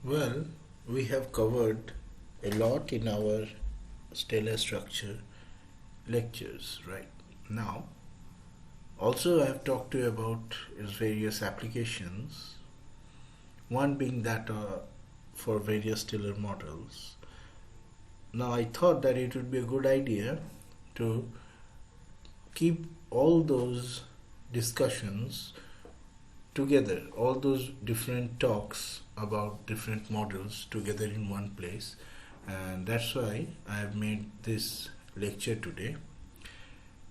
Well, we have covered a lot in our stellar structure lectures right now. Also, I have talked to you about its various applications, one being that for various stellar models. Now, I thought that it would be a good idea to keep all those discussions together, all those different talks about different models together in one place, and that's why I have made this lecture today.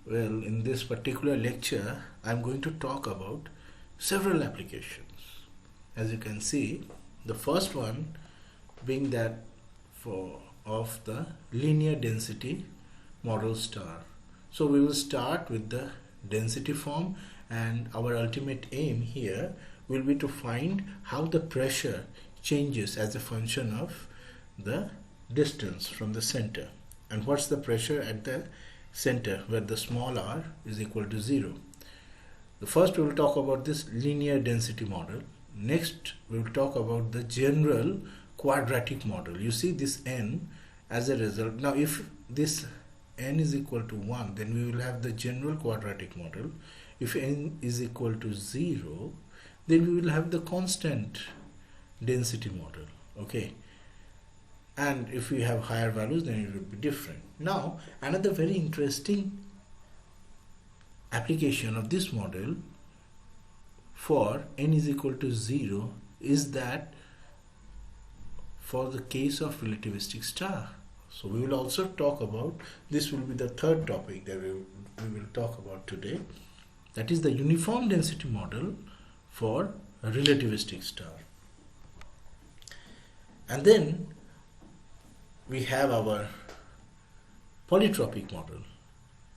Well, in this particular lecture, I'm going to talk about several applications. As you can see, the first one being that of the linear density model star. So we will start with the density form, and our ultimate aim here will be to find how the pressure changes as a function of the distance from the center, and what's the pressure at the center where the small r is equal to 0. The first we will talk about this linear density model. Next we will talk about the general quadratic model. You see this n as a result. Now if this n is equal to 1, then we will have the general quadratic model. If n is equal to 0, then we will have the constant density model. Okay, and if we have higher values, then it will be different. Now another very interesting application of this model for n is equal to 0 is that for the case of relativistic star. So we will also talk about, this will be the third topic that we will talk about today, that is the uniform density model for a relativistic star. And then we have our polytropic model,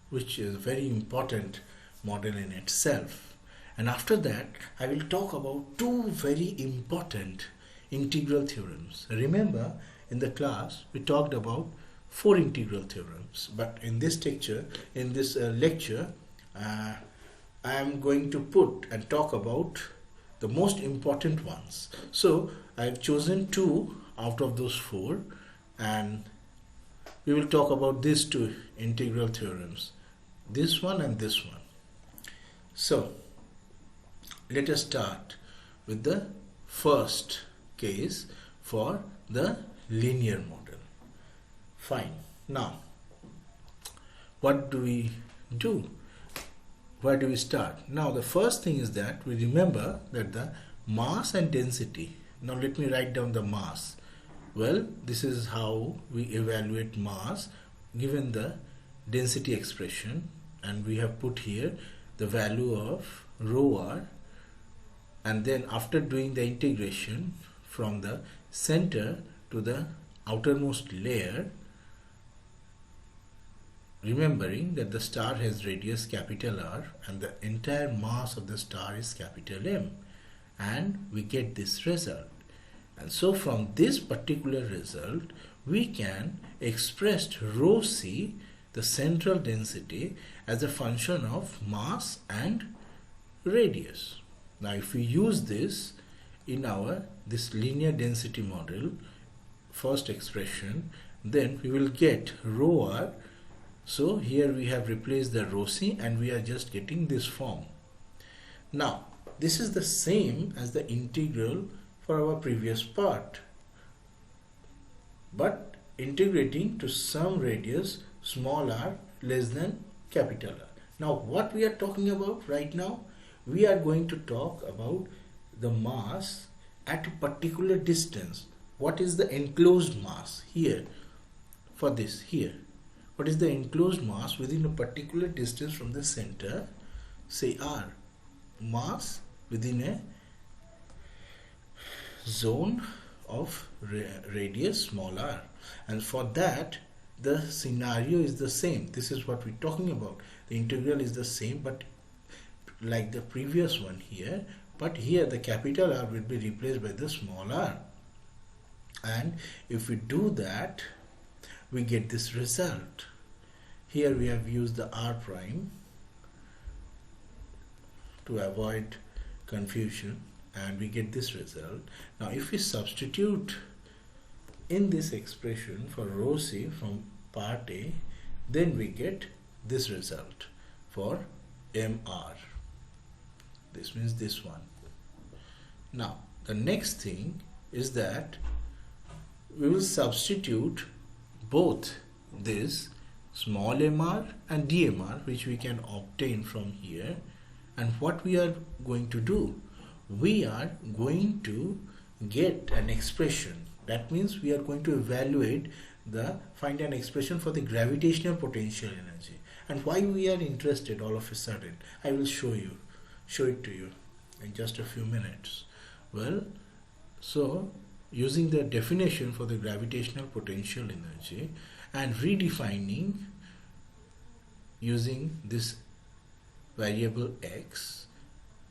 which is a very important model in itself. And after that, I will talk about two very important integral theorems. Remember, in the class we talked about 4 integral theorems, but in this lecture, I am going to put and talk about the most important ones. So I have chosen 2 out of those 4, and we will talk about these 2 integral theorems, this one and this one. So let us start with the first case for the linear model. Fine. Now, what do we do? Where do we start? Now, the first thing is that we remember that the mass and density. Now, let me write down the mass. Well, this is how we evaluate mass given the density expression, and we have put here the value of rho r, and then after doing the integration from the center to the outermost layer, remembering that the star has radius capital R and the entire mass of the star is capital M, and we get this result. And so from this particular result, we can express rho c, the central density, as a function of mass and radius. Now if we use this in this linear density model first expression, then we will get rho r. So here we have replaced the rho c and we are just getting this form. Now this is the same as the integral for our previous part, but integrating to some radius small r less than capital R. Now what we are talking about right now? We are going to talk about the mass at a particular distance. What is the enclosed mass here for this here? What is the enclosed mass within a particular distance from the center, say r? Mass within a zone of radius small r, and for that the scenario is the same. This is what we're talking about. The integral is the same, but like the previous one here, but here the capital R will be replaced by the small r, and if we do that, we get this result. Here we have used the r prime to avoid confusion, and we get this result. Now if we substitute in this expression for rho c from part A, then we get this result for mr. This means this one. Now the next thing is that we will substitute both this small mr and dmr, which we can obtain from here. And what we are going to do, we are going to get an expression. That means we are going to find an expression for the gravitational potential energy. And why we are interested all of a sudden, I will show it to you in just a few minutes. Well, so using the definition for the gravitational potential energy and redefining using this variable x,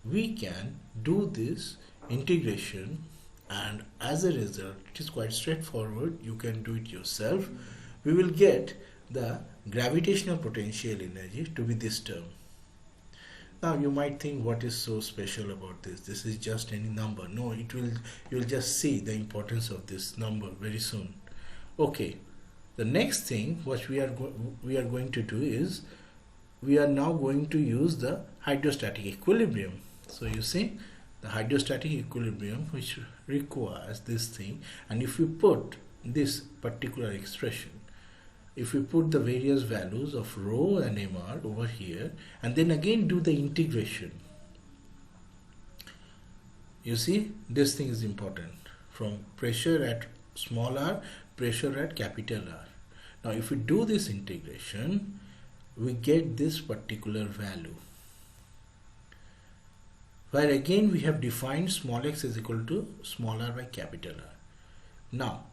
we can do this integration, and as a result, it is quite straightforward, you can do it yourself. We will get the gravitational potential energy to be this term. Now you might think, what is so special about this? This is just any number. No, you will just see the importance of this number very soon. Okay, the next thing what we are going to do is we are now going to use the hydrostatic equilibrium. So you see the hydrostatic equilibrium, which requires this thing, and if we put this particular expression, if we put the various values of rho and mr over here and then again do the integration, you see this thing is important, from pressure at small r, pressure at capital R. Now if we do this integration, we get this particular value, where again we have defined small x is equal to small r by capital R. Now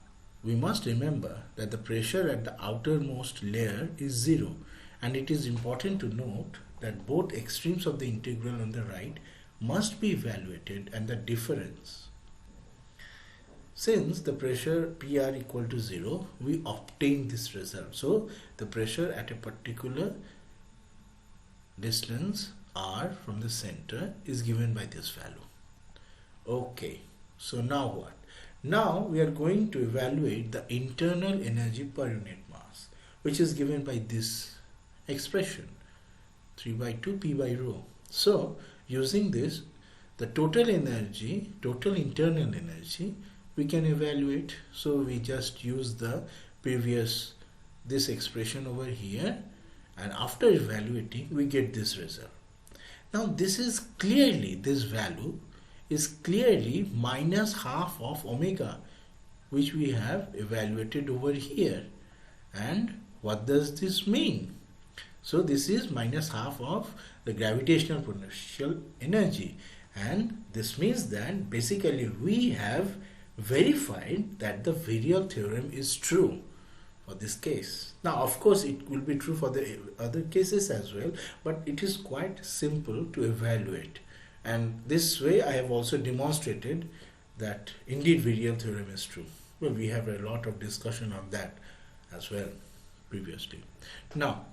we must remember that the pressure at the outermost layer is 0, and it is important to note that both extremes of the integral on the right must be evaluated, and the difference. Since the pressure PR equal to 0, we obtain this result. So the pressure at a particular distance r from the center is given by this value. Okay, so now what? Now we are going to evaluate the internal energy per unit mass, which is given by this expression, 3 by 2 p by rho. So using this, the total internal energy we can evaluate. So we just use the previous this expression over here, and after evaluating we get this result. Now this value is clearly minus half of omega, which we have evaluated over here. And what does this mean? So this is minus half of the gravitational potential energy, and this means that basically we have verified that the virial theorem is true for this case. Now of course it will be true for the other cases as well, but it is quite simple to evaluate, and this way I have also demonstrated that indeed virial theorem is true. Well, we have a lot of discussion on that as well previously. Now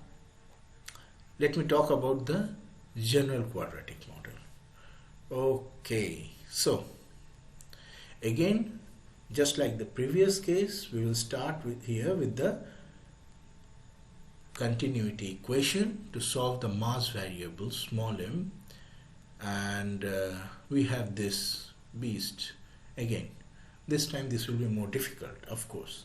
let me talk about the general quadratic model. Okay, so again, just like the previous case, we will start with the continuity equation to solve the mass variable small m, and we have this beast again. This time this will be more difficult, of course.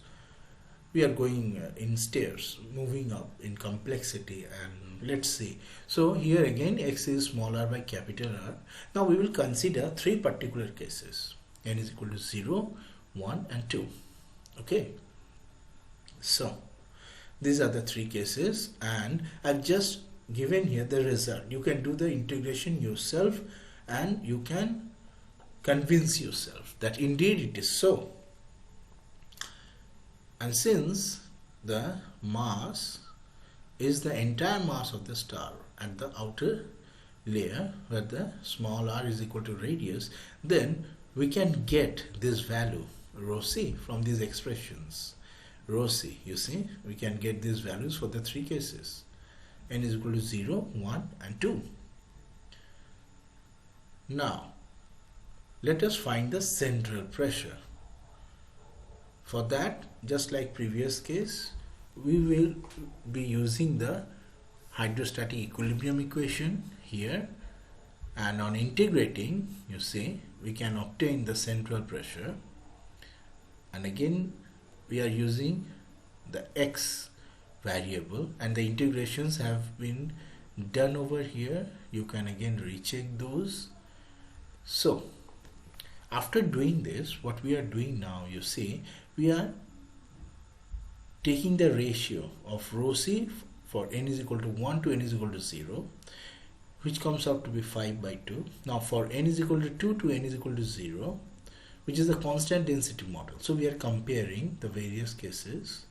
We are going in stairs, moving up in complexity, and let's see. So here again x is small r by capital R. Now we will consider three particular cases. N is equal to 0, 1 and 2. Okay, so these are the three cases, and I've just given here the result. You can do the integration yourself and you can convince yourself that indeed it is so. And since the mass is the entire mass of the star at the outer layer, where the small r is equal to radius, then we can get this value rho c from these expressions. Rho c, you see, we can get these values for the three cases. N is equal to 0, 1 and 2. Now let us find the central pressure. For that, just like previous case, we will be using the hydrostatic equilibrium equation here, and on integrating, you see, we can obtain the central pressure, and again we are using the x variable, and the integrations have been done over here. You can again recheck those. So after doing this, what we are doing now, you see, we are taking the ratio of rho c for n is equal to 1 to n is equal to 0, which comes out to be 5/2. Now for n is equal to 2 to n is equal to 0, which is the constant density model. So we are comparing the various cases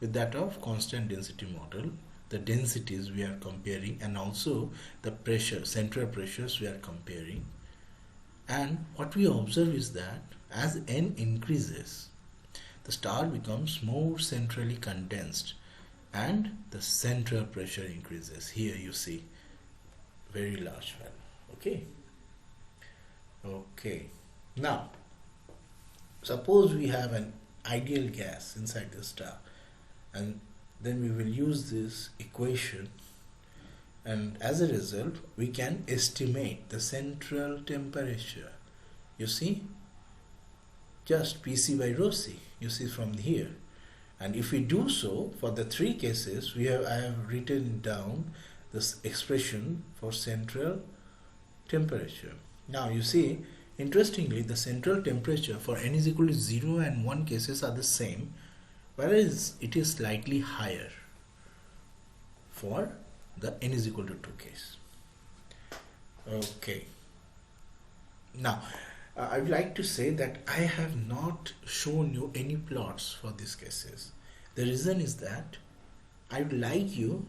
with that of constant density model. The densities we are comparing, and also the pressure, central pressures we are comparing. And what we observe is that as n increases, the star becomes more centrally condensed and the central pressure increases. Here you see very large value. Okay. Now suppose we have an ideal gas inside the star, and then we will use this equation, and as a result we can estimate the central temperature. You see, just Pc by rho c, you see from here. And if we do so for the three cases, I have written down this expression for central temperature. Now you see, interestingly, the central temperature for n is equal to 0 and 1 cases are the same, whereas it is slightly higher for the n is equal to 2 case. Okay. Now I would like to say that I have not shown you any plots for these cases. The reason is that I would like you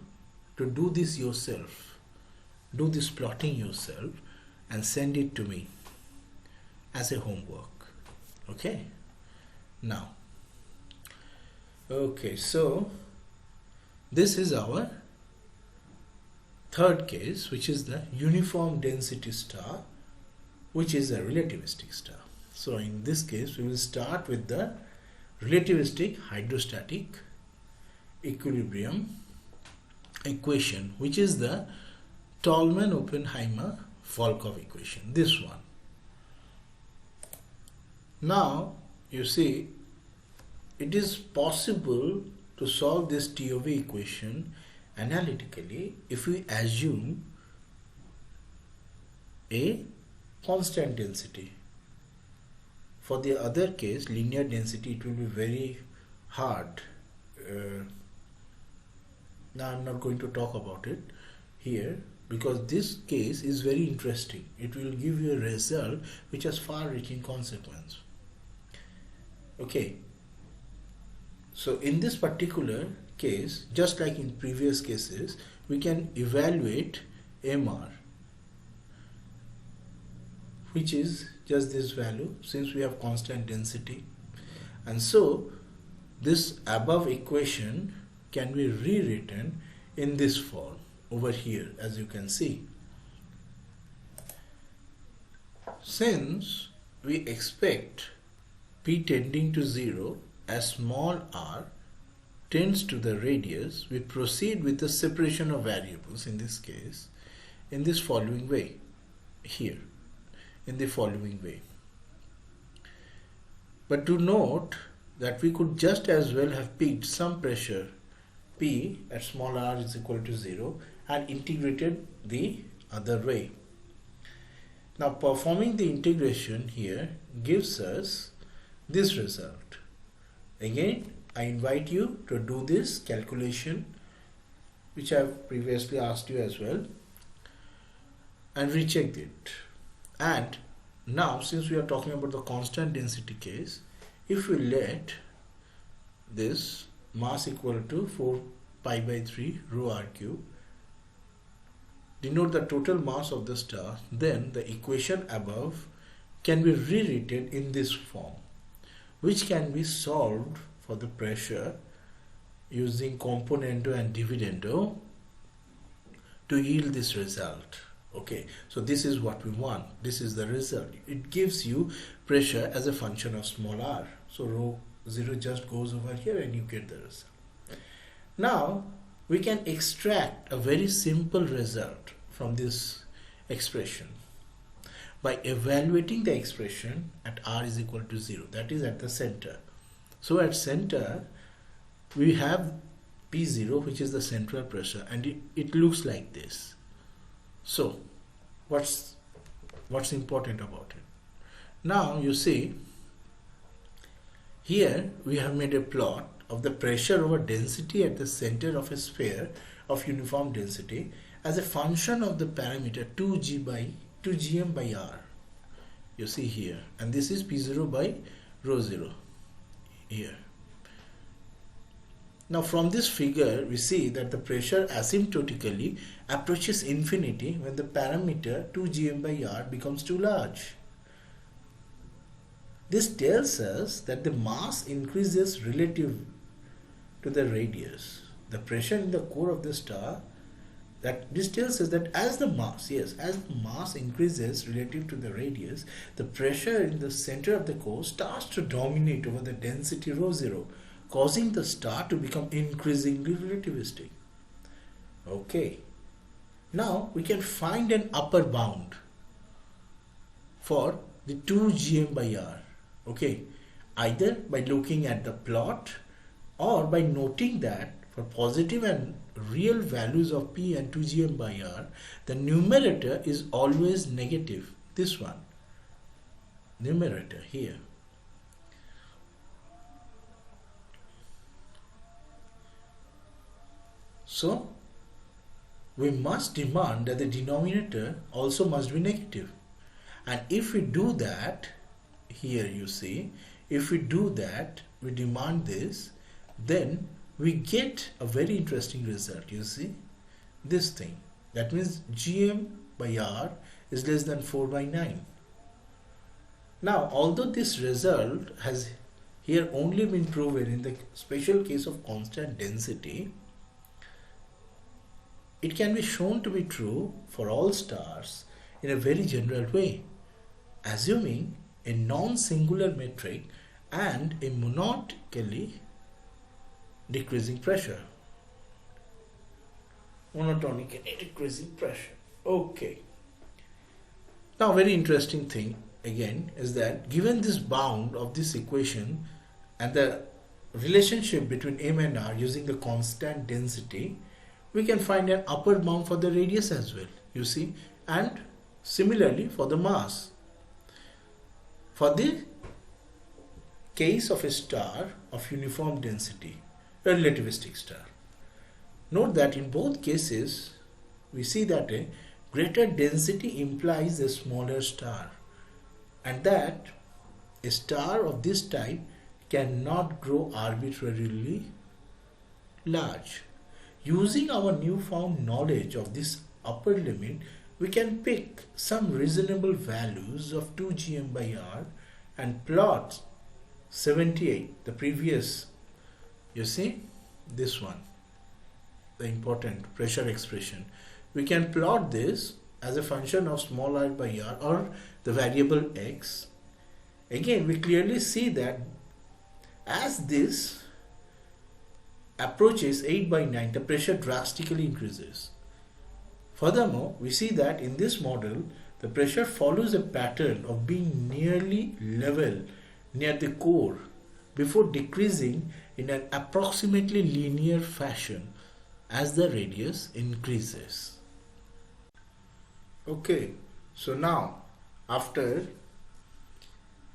to do this yourself, do this plotting yourself, and send it to me as a homework. Okay. Now, okay, so this is our third case, which is the uniform density star, which is a relativistic star. So in this case, we will start with the relativistic hydrostatic equilibrium equation, which is the Tolman-Oppenheimer-Volkoff equation, this one. Now you see, it is possible to solve this TOV equation analytically if we assume a constant density. For the other case, linear density, it will be very hard. Now I'm not going to talk about it here, because this case is very interesting. It will give you a result which has far-reaching consequence. Okay. So in this particular case, just like in previous cases, we can evaluate MR, which is just this value, since we have constant density. And so this above equation can be rewritten in this form over here, as you can see. Since we expect P tending to 0 as small r tends to the radius, we proceed with the separation of variables in this case in this following way here. In the following way. But do note that we could just as well have picked some pressure P at small r is equal to 0 and integrated the other way. Now performing the integration here gives us this result. Again, I invite you to do this calculation, which I have previously asked you as well, and recheck it. And now, since we are talking about the constant density case, if we let this mass equal to 4 pi by 3 rho r cube denote the total mass of the star, then the equation above can be rewritten in this form, which can be solved for the pressure using componendo and dividendo to yield this result. Okay, so this is what we want. This is the result. It gives you pressure as a function of small r. So rho 0 just goes over here and you get the result. Now we can extract a very simple result from this expression by evaluating the expression at r is equal to 0, that is at the center. So at center we have P0, which is the central pressure, and it looks like this. So what's important about it? Now you see here we have made a plot of the pressure over density at the center of a sphere of uniform density as a function of the parameter 2gm by r. You see here, and this is P0 by rho 0 here. Now from this figure we see that the pressure asymptotically approaches infinity when the parameter 2gm by r becomes too large. This tells us that the mass increases relative to the radius. The pressure in the core of the star, this tells us that as the mass increases relative to the radius, the pressure in the center of the core starts to dominate over the density rho 0, causing the star to become increasingly relativistic. Okay, now we can find an upper bound for the 2gm by r. Okay, either by looking at the plot or by noting that for positive and real values of p and 2gm by r, the numerator is always negative. This one, numerator here. So we must demand that the denominator also must be negative. And if we do that, here you see, if we do that, we demand this, then we get a very interesting result. You see this thing, that means gm by r is less than 4 by 9. Now although this result has here only been proven in the special case of constant density, it can be shown to be true for all stars in a very general way, assuming a non-singular metric and a monotonically decreasing pressure. Monotonically decreasing pressure. Okay. Now very interesting thing again is that given this bound of this equation and the relationship between m and r using the constant density, we can find an upper bound for the radius as well, you see, and similarly for the mass. For the case of a star of uniform density, a relativistic star, note that in both cases we see that a greater density implies a smaller star, and that a star of this type cannot grow arbitrarily large. Using our newfound knowledge of this upper limit, we can pick some reasonable values of 2gm by r and plot 78, the previous, you see, this one, the important pressure expression. We can plot this as a function of small r by r or the variable x. Again, we clearly see that as this approaches 8 by 9, the pressure drastically increases. Furthermore, we see that in this model, the pressure follows a pattern of being nearly level near the core before decreasing in an approximately linear fashion as the radius increases. Okay, so now after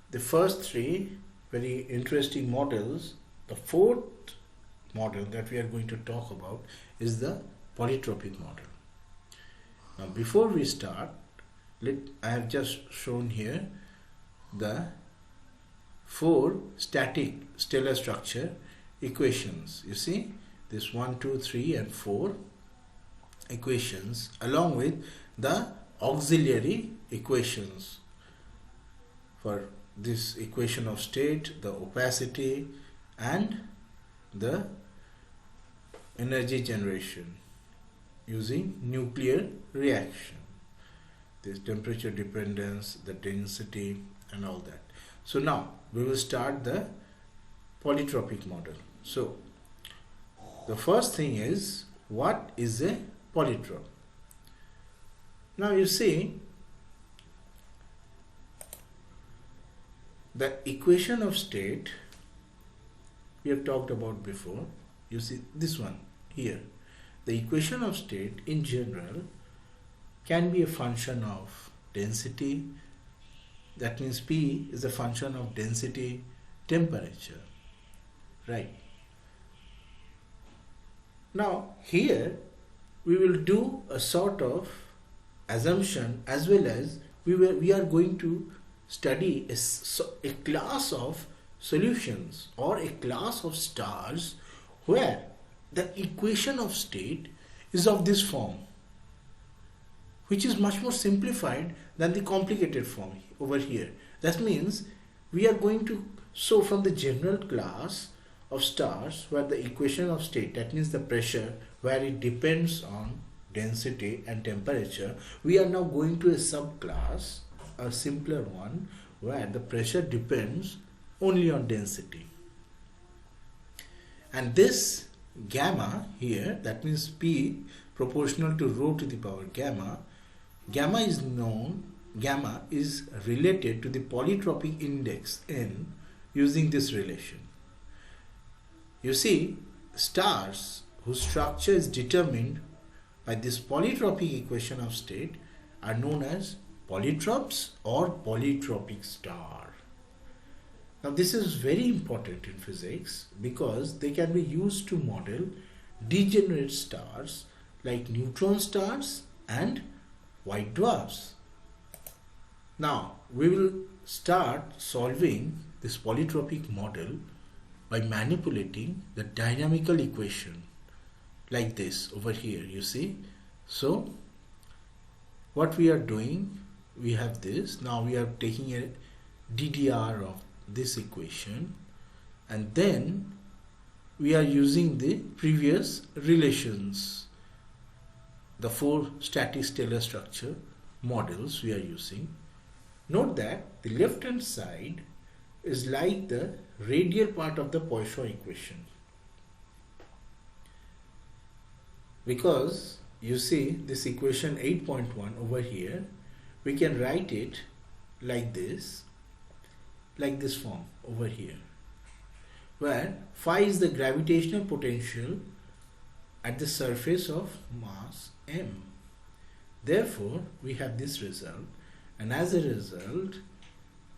the first three very interesting models, the fourth model that we are going to talk about is the polytropic model. Now before we start, I have just shown here the 4 static stellar structure equations. You see this 1, 2, 3 and 4 equations along with the auxiliary equations for this equation of state, the opacity and the energy generation using nuclear reaction. this temperature dependence, the density and all that. So now we will start the polytropic model. So the first thing is, what is a polytrope? Now you see the equation of state we have talked about before. You see this one here. The equation of state in general can be a function of density. That means P is a function of density, temperature, right? Now here we will do a sort of assumption, as well as we are going to study a class of solutions or a class of stars where the equation of state is of this form, which is much more simplified than the complicated form over here. That means we are going to show from the general class of stars where the equation of state, that means the pressure, where it depends on density and temperature, we are now going to a subclass, a simpler one, where the pressure depends only on density. And this gamma here, that means P proportional to rho to the power gamma, gamma is related to the polytropic index N using this relation. You see, stars whose structure is determined by this polytropic equation of state are known as polytropes or polytropic star. Now this is very important in physics because they can be used to model degenerate stars like neutron stars and white dwarfs. Now we will start solving this polytropic model by manipulating the dynamical equation like this over here, you see. So what we are doing, we have this. Now we are taking a DDR of this equation, and then we are using the previous relations, the 4 static stellar structure models we are using. Note that the left hand side is like the radial part of the Poisson equation, because you see this equation 8.1 over here, we can write it like this form over here, where phi is the gravitational potential at the surface of mass m. Therefore we have this result, and as a result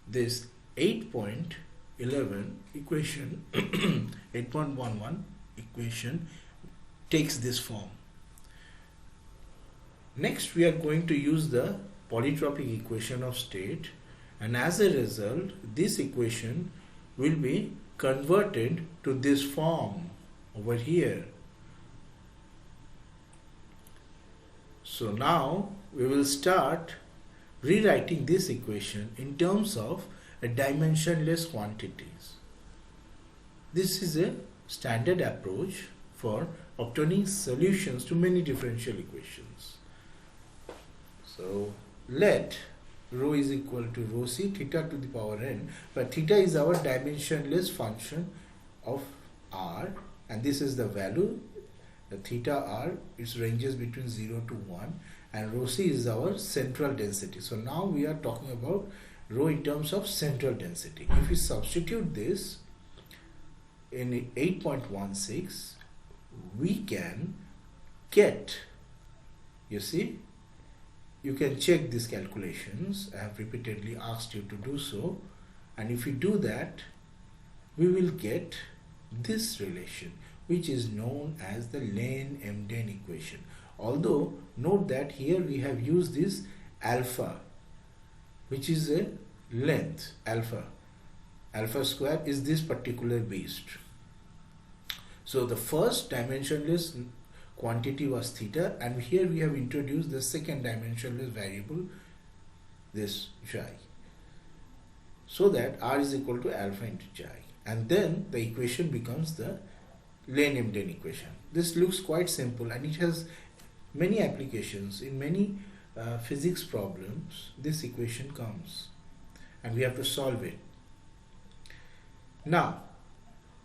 this 8.11 equation 8.11 equation takes this form. Next we are going to use the polytropic equation of state, and as a result this equation will be converted to this form over here. So now we will start rewriting this equation in terms of a dimensionless quantities. This is a standard approach for obtaining solutions to many differential equations. So let rho is equal to rho c theta to the power n, but theta is our dimensionless function of r, and this is the value, the theta r, it ranges between 0 to 1, and rho c is our central density. So now we are talking about rho in terms of central density. If we substitute this in 8.16, we can get, you see, you can check these calculations. I have repeatedly asked you to do so, and if you do that, we will get this relation, which is known as the Lane-Emden equation. Although note that here we have used this alpha, which is a length, alpha square is this particular beast. So the first dimensionless quantity was theta, and here we have introduced the second dimensionless variable, this chi, so that r is equal to alpha into chi, and then the equation becomes the Lane-Emden equation. This looks quite simple, and it has many applications in many physics problems, this equation comes and we have to solve it. Now,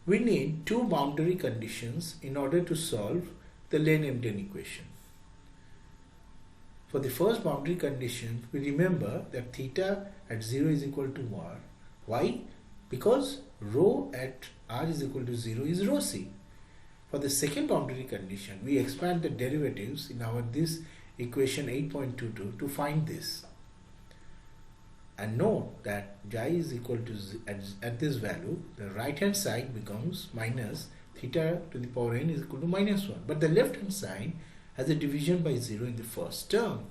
we need two boundary conditions in order to solve the Lane-Emden equation. For the first boundary condition, we remember that theta at 0 is equal to r. Why? Because rho at r is equal to 0 is rho c. For the second boundary condition, we expand the derivatives in our this equation 8.22 to find this. And note that xi is equal to at this value, the right hand side becomes minus theta to the power n is equal to minus 1. But the left hand side has a division by 0 in the first term.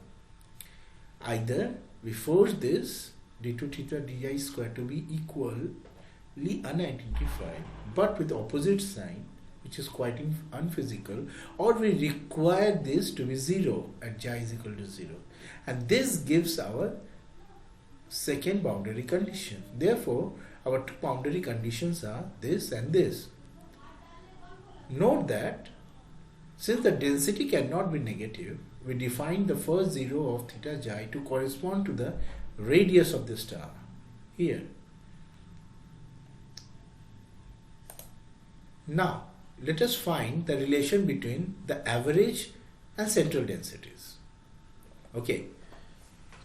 Either we force this d2 theta di square to be equally unidentified but with opposite sign, which is quite unphysical, or we require this to be 0 at xi is equal to 0. And this gives our second boundary condition. Therefore, our two boundary conditions are this and this. Note that since the density cannot be negative, we define the first 0 of theta xi to correspond to the radius of the star here. Now, let us find the relation between the average and central densities. Okay.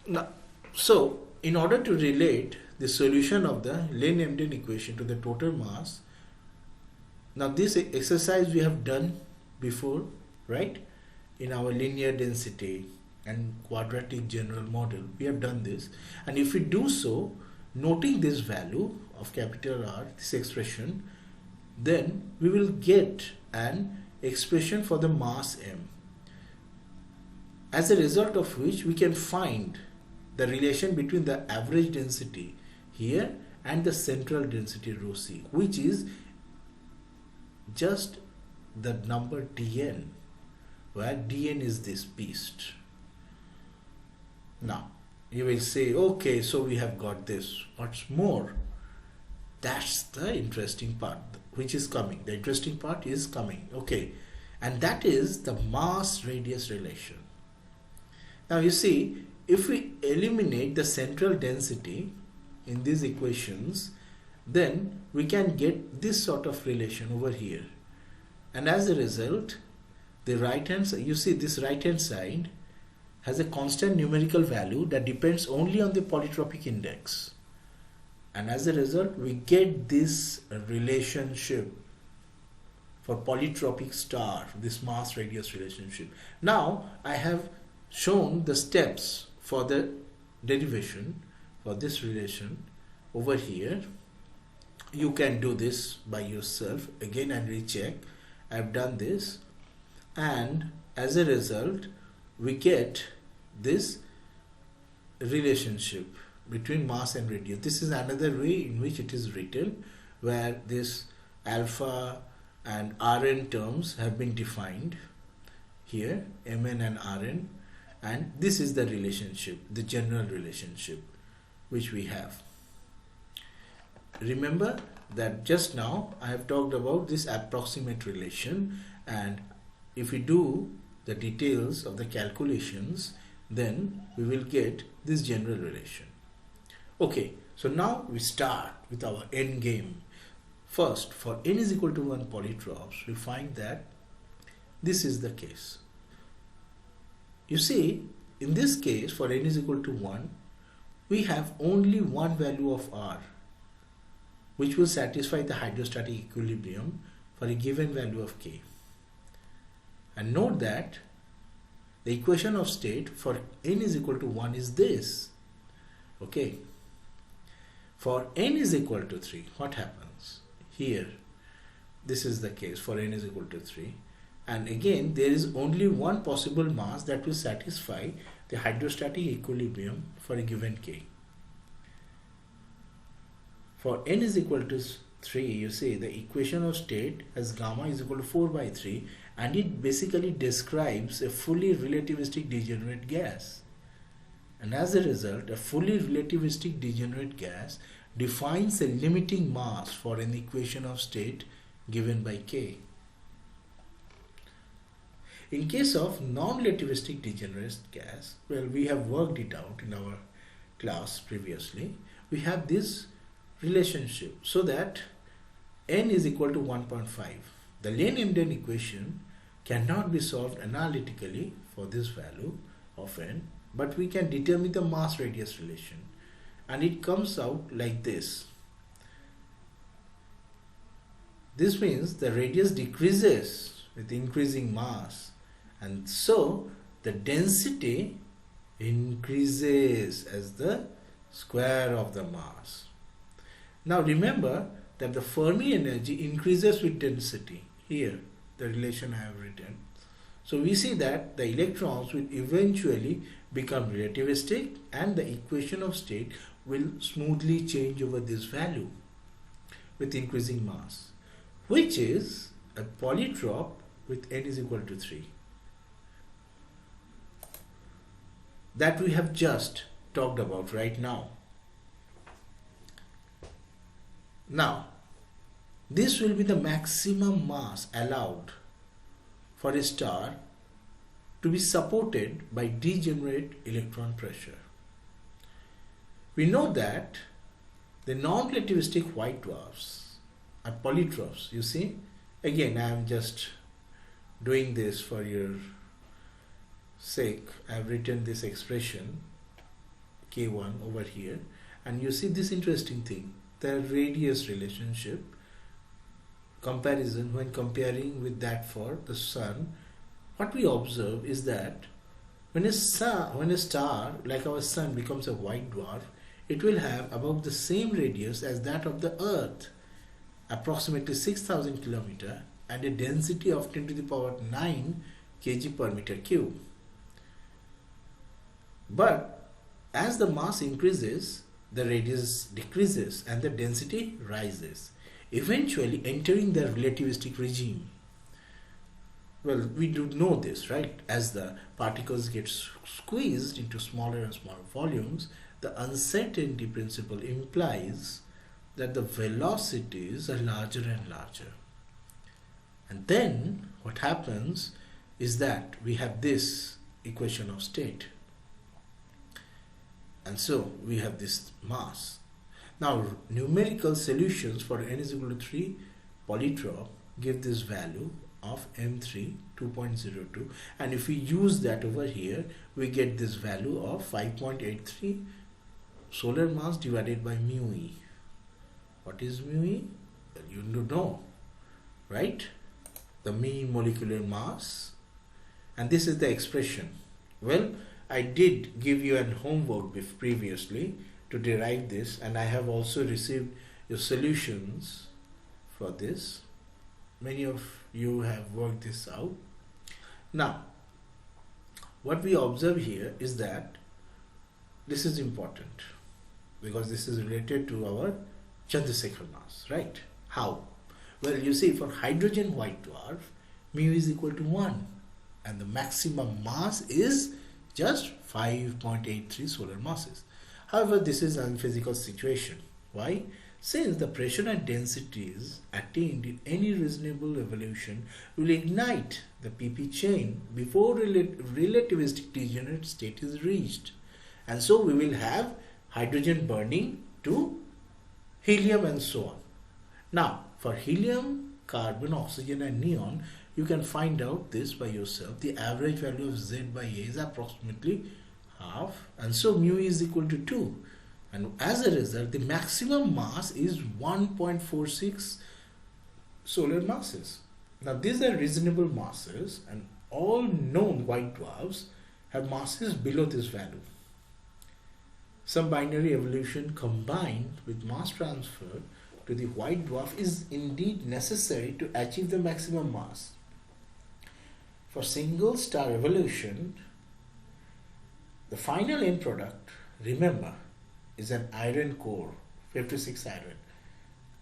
Now, so in order to relate the solution of the Lane-Emden equation to the total mass, now this exercise we have done before, right? In our linear density and quadratic general model, we have done this. And if we do so, noting this value of capital R, this expression, then we will get an expression for the mass m, as a result of which we can find the relation between the average density here and the central density rho c, which is just the number dn, where dn is this beast. Now you will say, okay, so we have got this. What's more? That's the interesting part which is coming. The interesting part is coming. Okay, and that is the mass radius relation. Now you see, if we eliminate the central density in these equations, then we can get this sort of relation over here. And as a result, the right hand side, you see this right hand side has a constant numerical value that depends only on the polytropic index. And as a result, we get this relationship for polytropic star, this mass radius relationship. Now I have shown the steps for the derivation for this relation over here. You can do this by yourself again and recheck. I have done this, and as a result we get this relationship between mass and radius. This is another way in which it is written, where this alpha and Rn terms have been defined here, Mn and Rn, and this is the relationship, the general relationship which we have. Remember that just now I have talked about this approximate relation, and if we do the details of the calculations, then we will get this general relation. Okay, so now we start with our end game. First, for n is equal to 1 polytropes, we find that this is the case. You see, in this case, for n is equal to 1, we have only one value of R, which will satisfy the hydrostatic equilibrium for a given value of K. And note that the equation of state for n is equal to 1 is this. Okay. For n is equal to 3, what happens? Here, this is the case for n is equal to 3. And again, there is only one possible mass that will satisfy the hydrostatic equilibrium for a given K. For n is equal to 3, you see the equation of state as gamma is equal to 4 by 3, and it basically describes a fully relativistic degenerate gas. And as a result, a fully relativistic degenerate gas defines a limiting mass for an equation of state given by K. In case of non-relativistic degenerate gas, well, we have worked it out in our class previously. We have this relationship so that n is equal to 1.5. The Lane-Emden equation cannot be solved analytically for this value of n, but we can determine the mass radius relation, and it comes out like this. This means the radius decreases with increasing mass, and so the density increases as the square of the mass. Now remember that the Fermi energy increases with density. Here the relation I have written. So we see that the electrons will eventually become relativistic and the equation of state will smoothly change over this value with increasing mass, which is a polytrope with n is equal to 3. That we have just talked about right now. Now, this will be the maximum mass allowed for a star to be supported by degenerate electron pressure. We know that the non-relativistic white dwarfs are polytropes. You see, again I am just doing this for your sake. I have written this expression K1 over here, and you see this interesting thing, the radius relationship comparison when comparing with that for the sun. What we observe is that when a star like our sun becomes a white dwarf, it will have about the same radius as that of the earth, approximately 6,000 km, and a density of 10 to the power 9 kg per meter cube. But as the mass increases, the radius decreases and the density rises, eventually entering the relativistic regime. Well, we do know this, right? As the particles get squeezed into smaller and smaller volumes, the uncertainty principle implies that the velocities are larger and larger. And then what happens is that we have this equation of state. And so we have this mass. Now numerical solutions for n is equal to 3 polytrope give this value of m3 2.02, and if we use that over here, we get this value of 5.83 solar mass divided by mu e. What is mu e? Well, you know, right? The mean molecular mass, and this is the expression. Well, I did give you an homework previously to derive this, and I have also received your solutions for this. Many of you have worked this out. Now, what we observe here is that this is important because this is related to our Chandrasekhar mass, right? How? Well, you see, for hydrogen white dwarf, mu is equal to 1, and the maximum mass is just 5.83 solar masses. However, this is an unphysical situation. Why? Since the pressure and densities attained in any reasonable evolution will ignite the pp chain before relativistic degenerate state is reached, and so we will have hydrogen burning to helium and so on. Now, for helium, carbon, oxygen and neon, you can find out this by yourself. The average value of Z by A is approximately half, and so mu is equal to 2. And as a result, the maximum mass is 1.46 solar masses. Now, these are reasonable masses, and all known white dwarfs have masses below this value. Some binary evolution combined with mass transfer to the white dwarf is indeed necessary to achieve the maximum mass. For single star evolution, the final end product, remember, is an iron core, 56 iron.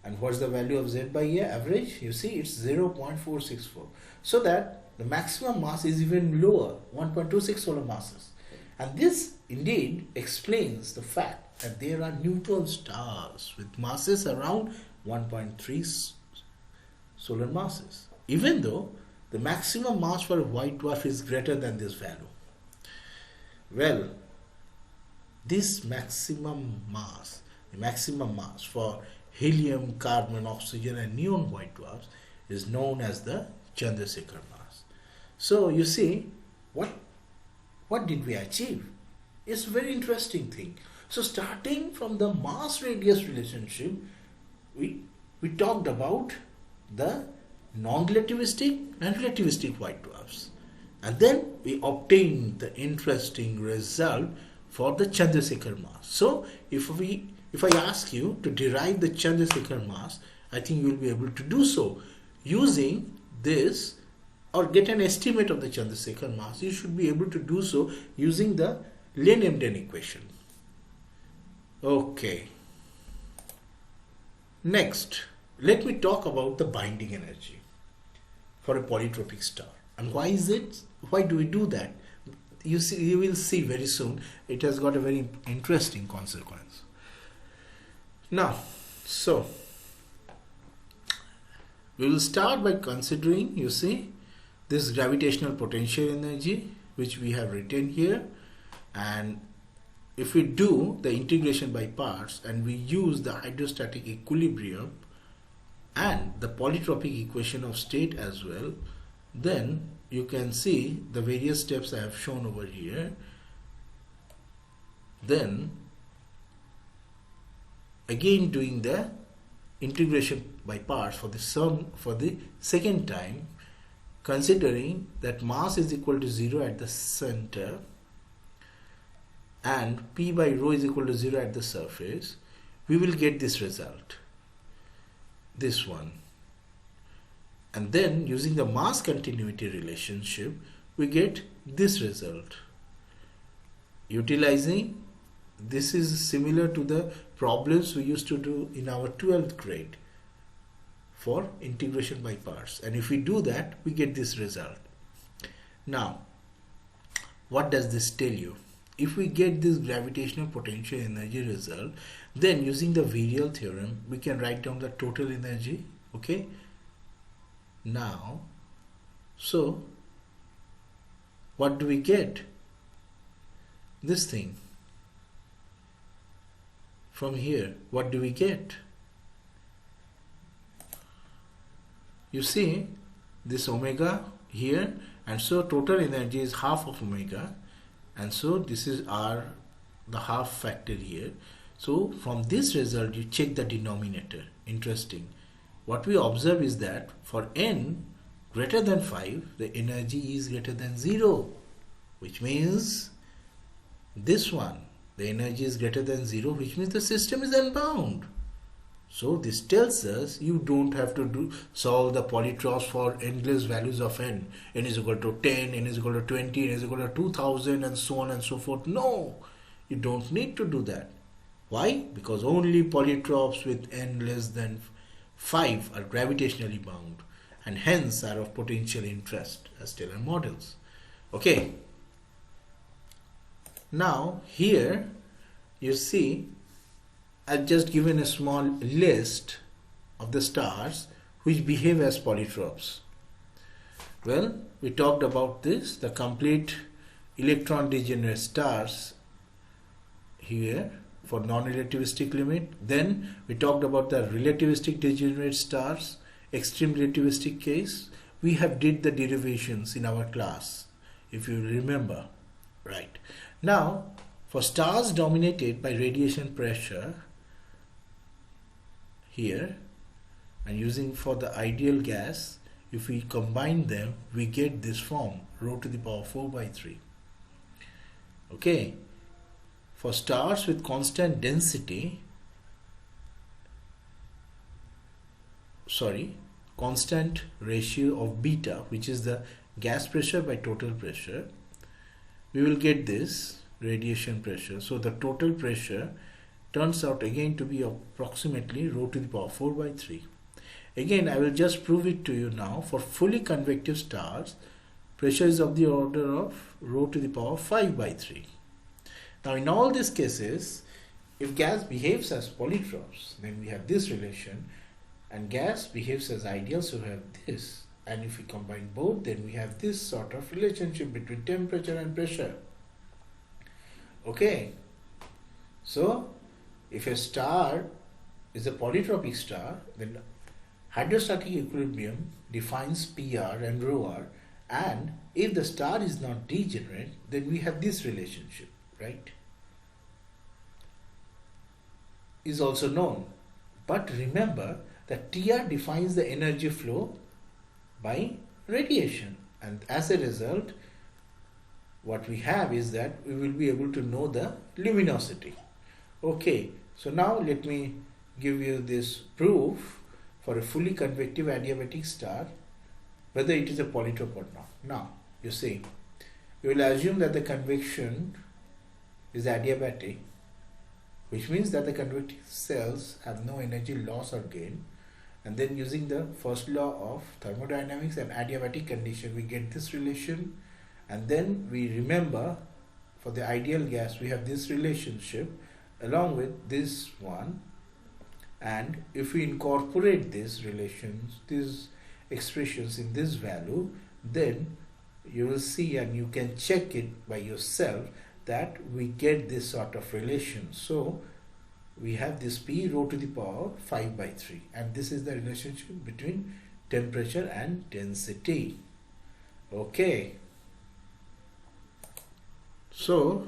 And what's the value of Z by A average? You see, it's 0.464. So that the maximum mass is even lower, 1.26 solar masses. And this indeed explains the fact that there are neutron stars with masses around 1.3 solar masses, even though the maximum mass for a white dwarf is greater than this value. Well, this maximum mass, the maximum mass for helium, carbon, oxygen and neon white dwarfs is known as the Chandrasekhar mass. So you see, what did we achieve? It's a very interesting thing. So starting from the mass radius relationship, we talked about the non-relativistic and relativistic white dwarfs. And then we obtained the interesting result for the Chandrasekhar mass. So if I ask you to derive the Chandrasekhar mass, I think you will be able to do so using this, or get an estimate of the Chandrasekhar mass. You should be able to do so using the Lane-Emden equation. Okay. Next, let me talk about the binding energy for a polytropic star. And why is it? Why do we do that? You will see very soon. It has got a very interesting consequence. Now, so we will start by considering, you see, this gravitational potential energy which we have written here, and if we do the integration by parts and we use the hydrostatic equilibrium and the polytropic equation of state as well, then you can see the various steps I have shown over here. Then again doing the integration by parts for the second time, considering that mass is equal to 0 at the center and P by rho is equal to 0 at the surface, we will get this result, this one. And then using the mass continuity relationship, we get this result. Utilizing, this is similar to the problems we used to do in our 12th grade for integration by parts. And if we do that, we get this result. Now, what does this tell you? If we get this gravitational potential energy result, then using the virial theorem, we can write down the total energy. Okay. Now, so what do we get? This thing. From here, what do we get? You see this omega here, and so total energy is half of omega, and so this is the half factor here. So from this result you check the denominator. Interesting. What we observe is that for n greater than 5, the energy is greater than 0, which means this one, the energy is greater than 0, which means the system is unbound. So this tells us you don't have to solve the polytropes for endless values of n. N is equal to 10, n is equal to 20, n is equal to 2000 and so on and so forth. No, you don't need to do that. Why? Because only polytropes with n less than 5 are gravitationally bound and hence are of potential interest as stellar models. Okay. Now here you see I've just given a small list of the stars which behave as polytropes. Well, we talked about this, the complete electron degenerate stars here for non-relativistic limit. Then we talked about the relativistic degenerate stars, extreme relativistic case. We have did the derivations in our class, if you remember, right? Now, for stars dominated by radiation pressure here, and using for the ideal gas, if we combine them, we get this form, rho to the power 4 by 3. Okay. For stars with constant density, constant ratio of beta, which is the gas pressure by total pressure, we will get this radiation pressure. So the total pressure turns out again to be approximately rho to the power 4 by 3. Again, I will just prove it to you now. For fully convective stars, pressure is of the order of rho to the power 5 by 3. Now in all these cases, if gas behaves as polytropes, then we have this relation, and gas behaves as ideal, so we have this. And if we combine both, then we have this sort of relationship between temperature and pressure. Okay. So, if a star is a polytropic star, then hydrostatic equilibrium defines PR and rho r, and if the star is not degenerate, then we have this relationship, right? Is also known. But remember that TR defines the energy flow by radiation, and as a result, what we have is that we will be able to know the luminosity. Okay, so now let me give you this proof for a fully convective adiabatic star, whether it is a polytrope or not. Now, you see, we will assume that the convection is adiabatic, which means that the convective cells have no energy loss or gain, and then using the first law of thermodynamics and adiabatic condition, we get this relation, and then we remember for the ideal gas we have this relationship along with this one, and if we incorporate these relations, these expressions in this value, then you will see, and you can check it by yourself, that we get this sort of relation. So we have this P rho to the power 5 by 3, and this is the relationship between temperature and density. Okay. So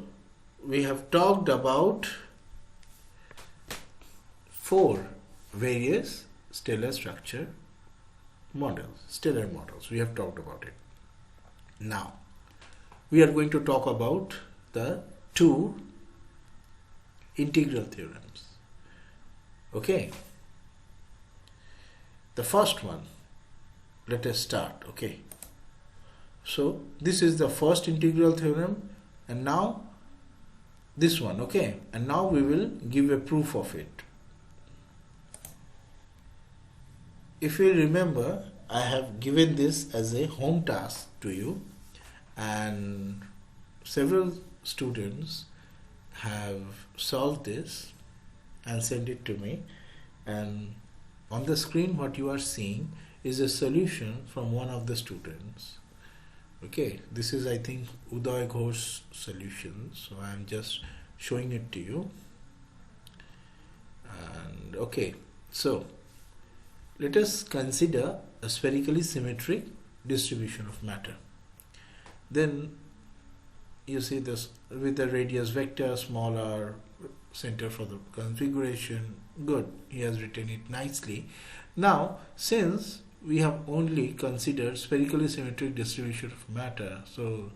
we have talked about 4 various stellar structure models, stellar models. We have talked about it. Now we are going to talk about the 2 integral theorems. Okay. The first one, let us start. Okay. So this is the first integral theorem, and now this one. Okay. And now we will give a proof of it. If you remember, I have given this as a home task to you, and several students have solved this and sent it to me, and on the screen what you are seeing is a solution from one of the students. Okay, this is, I think, Uday Ghosh's solution, so I am just showing it to you. And okay, so let us consider a spherically symmetric distribution of matter. Then you see this with the radius vector, small r, center for the configuration. Good, he has written it nicely. Now, since we have only considered spherically symmetric distribution of matter, so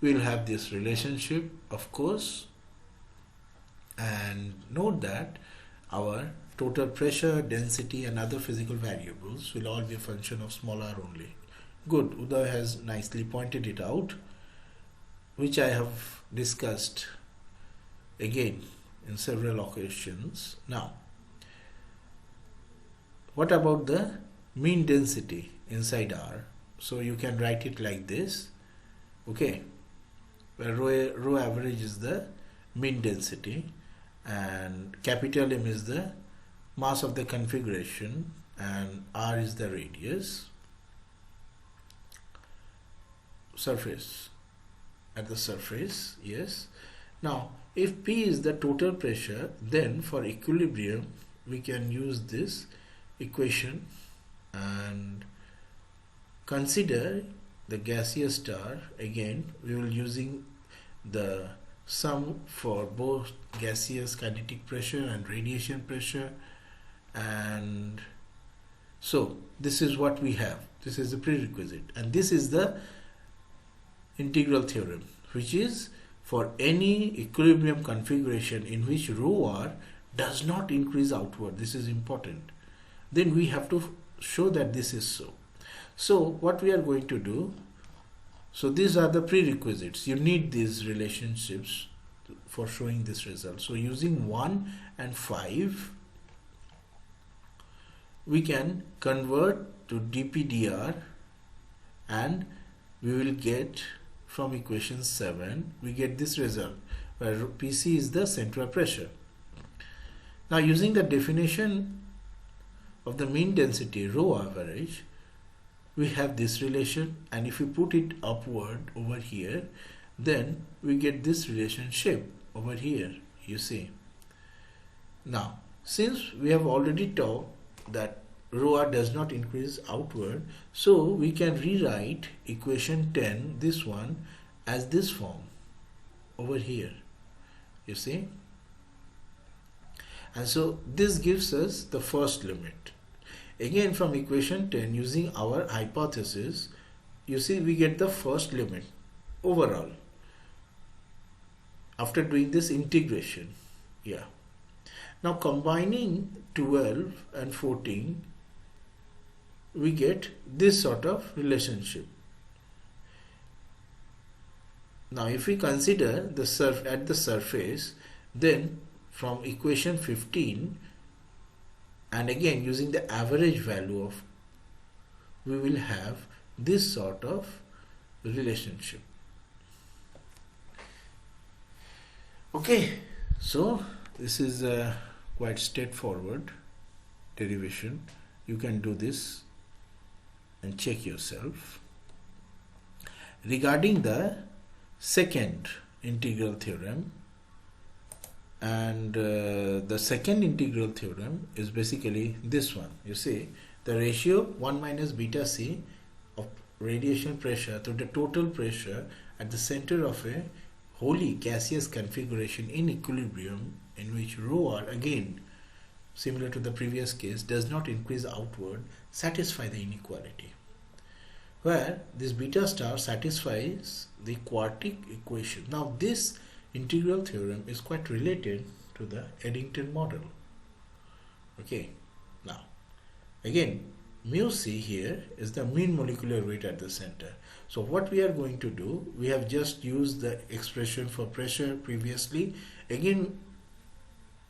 we'll have this relationship, of course, and note that our total pressure, density and other physical variables will all be a function of small r only. Good, Uday has nicely pointed it out, which I have discussed again in several occasions. Now, what about the mean density inside R? So you can write it like this, okay, where rho average is the mean density and capital M is the mass of the configuration and R is the radius, surface, at the surface, yes. Now, if P is the total pressure, then for equilibrium we can use this equation and consider the gaseous star. Again, we will using the sum for both gaseous kinetic pressure and radiation pressure, and so this is what we have. This is the prerequisite, and this is the integral theorem, which is for any equilibrium configuration in which rho r does not increase outward. This is important. Then we have to show that this is so. So what we are going to do, so these are the prerequisites. You need these relationships for showing this result. So using 1 and 5, we can convert to dPdr, and we will get from equation 7, we get this result where Pc is the central pressure. Now, using the definition of the mean density rho average, we have this relation, and if we put it upward over here, then we get this relationship over here, you see. Now, since we have already taught that rho r does not increase outward, so we can rewrite equation 10, this one, as this form over here, you see. And so this gives us the first limit. Again, from equation 10, using our hypothesis, you see we get the first limit overall after doing this integration. Yeah. Now combining 12 and 14, we get this sort of relationship. Now if we consider the at the surface, then from equation 15, and again using the average value of, we will have this sort of relationship. Okay, so this is a quite straightforward derivation. You can do this and check yourself. Regarding the second integral theorem, and the second integral theorem is basically this one. You see, the ratio 1 minus beta c of radiation pressure to the total pressure at the center of a wholly gaseous configuration in equilibrium, in which rho r, again similar to the previous case, does not increase outward, satisfy the inequality, where this beta star satisfies the quadratic equation. Now this integral theorem is quite related to the Eddington model. Okay, now again mu c here is the mean molecular weight at the center. So what we are going to do, we have just used the expression for pressure previously. Again,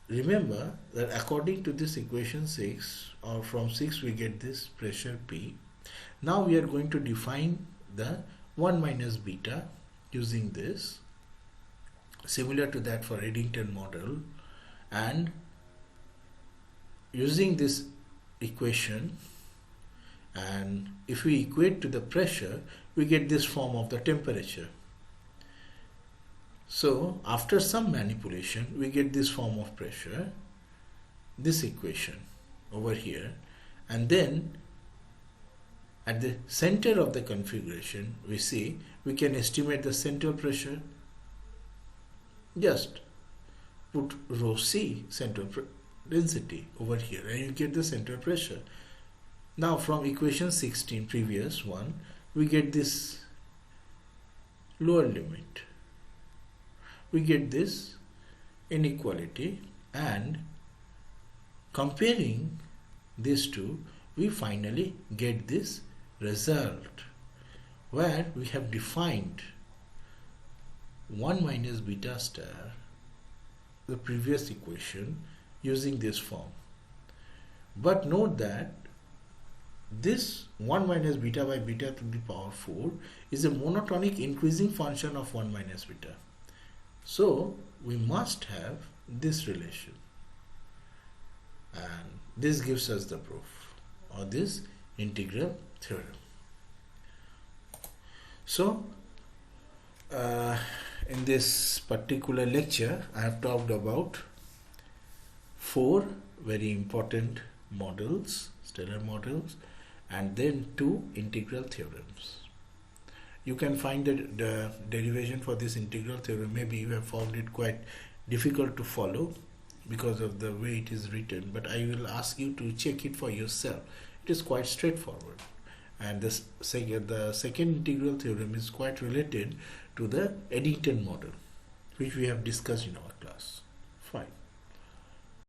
remember that according to this equation 6, or from 6 we get this pressure P. Now we are going to define the 1 minus beta using this, similar to that for Eddington model, and using this equation, and if we equate to the pressure, we get this form of the temperature. So after some manipulation, we get this form of pressure, this equation over here, and then at the center of the configuration, we see we can estimate the central pressure. Just put rho c, central density, over here, and you get the central pressure. Now from equation 16, previous one, we get this lower limit. We get this inequality, and comparing these two, we finally get this result, where we have defined 1 minus beta star, the previous equation, using this form. But note that this 1 minus beta by beta to the power 4 is a monotonic increasing function of 1 minus beta. So we must have this relation, and this gives us the proof, or this integral theorem. So in this particular lecture, I have talked about 4 very important models, stellar models, and then 2 integral theorems. You can find the derivation for this integral theorem. Maybe you have found it quite difficult to follow because of the way it is written, but I will ask you to check it for yourself. It is quite straightforward, and the second integral theorem is quite related to the Eddington model, which we have discussed in our class. Fine.